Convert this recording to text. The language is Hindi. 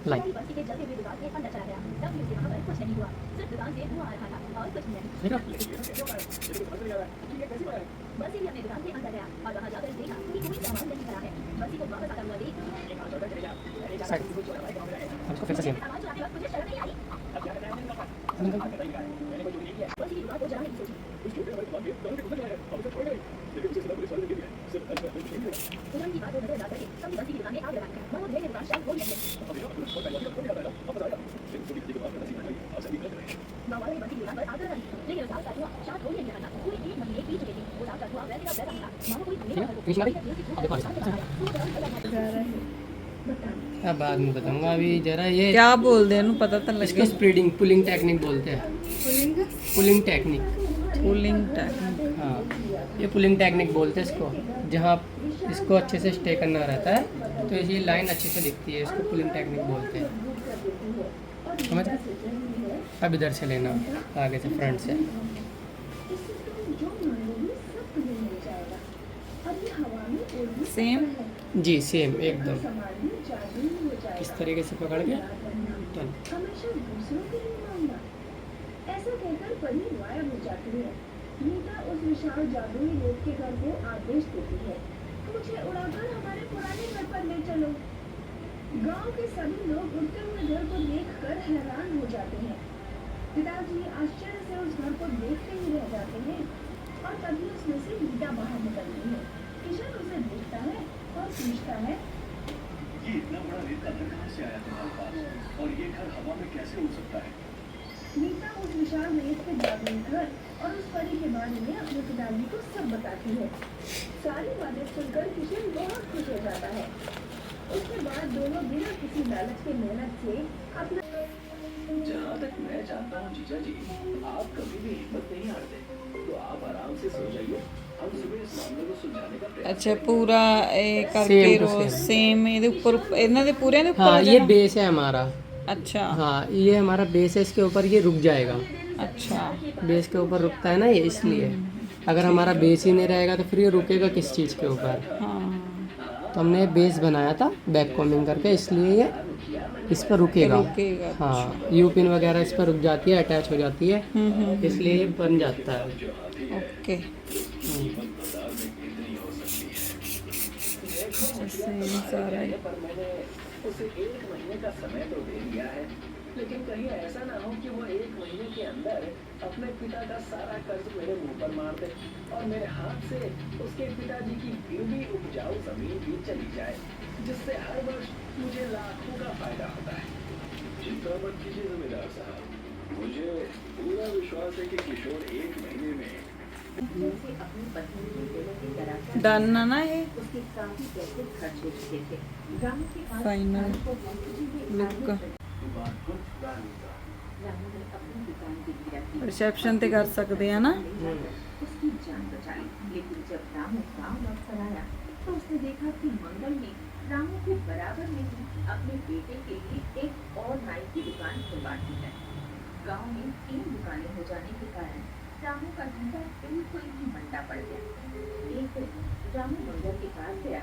लाइक इसको फिर से सेम अब बाद में बताऊंगा, अभी जरा ये क्या बोल दे पता तो इसको लगे। स्प्रेडिंग पुलिंग टेक्निक बोलते हैं। Pulling technique, pulling technique. हाँ ये पुलिंग टेक्निक बोलते हैं इसको, जहाँ इसको अच्छे से स्टे करना रहता है तो ये लाइन अच्छे से दिखती है, इसको पुलिंग टेक्निक बोलते हैं। समझ गए? अब इधर से लेना, आगे से फ्रंट से। सेम जी सेम एकदम, इस तरीके से पकड़ के टन। ऐसा कहकर परी गायब हो जाती है। नीता उस विशाल जादुई लोक के घर को आदेश देती है, मुझे उड़ाकर हमारे पुराने घर पर ले चलो। गांव के सभी लोग उड़ते हुए घर को देखकर हैरान हो जाते हैं। पिताजी आश्चर्य से उस घर को देखते ही रह जाते हैं और तभी उसमें से नीता बाहर निकलती है। किशन उसे देखता है और पूछता है, ये इतना बड़ा रेत का घर कहाँ से आया तुम्हारे पास, और ये घर हवा में कैसे उड़ सकता है? नीता उस विशाल रेत के जादुई घर और उस परी के बारे में अपने पिताजी को सब बताती है। सारी बातें सुनकर किशन बहुत खुश हो जाता है। उसके बाद दोनों बिना किसी लालच के मेहनत से अपना जहाँ तक मैं जानता हूँ जीजा जी, आप कभी भी हिम्मत नहीं हारते, तो आप आराम से सो जाइए, हम सुबह इस मामले को सुलझाने का प्रयास अच्छा पूरा करके Same to रोज same। सेम ਇਹਦੇ ਉੱਪਰ ਇਹਨਾਂ ਦੇ ਪੂਰੇ ਦੇ ਉੱਪਰ हाँ आ ये जाना? बेस है हमारा। अच्छा हाँ ये हमारा बेस है, इसके ऊपर ये रुक जाएगा। अच्छा बेस के ऊपर रुकता है ना ये, इसलिए। अगर हमारा बेस ही नहीं रहेगा तो फिर ये रुकेगा किस चीज़ के ऊपर? हाँ तो हमने बेस बनाया था बैक कॉमिंग करके, इसलिए ये इस पर रुकेगा। रुकेगा। हाँ यू पिन वगैरह इस पर रुक जाती है, अटैच हो जाती है, इसलिए ये बन जाता है। ओके सेम सारा ही। पर मैंने उसे 1 महीने का समय तो दे दिया है, लेकिन कहीं ऐसा ना हो कि वो 1 महीने के अंदर अपने पिता का सारा कर्ज मेरे मुंह पर मार दे और मेरे हाथ से उसके पिताजी की गिरवी उपजाऊ जमीन भी चली जाए, जिससे हर वर्ष मुझे लाखों का फायदा होता है। चिंता मत कीजिए जमींदार साहब, मुझे पूरा विश्वास है कि किशोर 1 महीने में अपनी पत्नी को देने की तरह डन है ना ये उसके काफी पैसे खर्च हो चुके थे। रामू के पास फाइनल लुक रामू ने अपनी दुकान गिरवी रखी, रिसेप्शन ते कर सकते हैं ना। उसकी जान बचाई। लेकिन जब रामू गांव लौट कर आया तो उसने देखा कि मंगल ने रामू के बराबर में ही अपने बेटे के लिए एक और नाई की दुकान खुलवा दी है। गांव में 3 दुकानें हो जाने के कारण रामू का धंधा बिल्कुल ही मंदा पड़ गया। एक दिन रामू मंगल के पास गया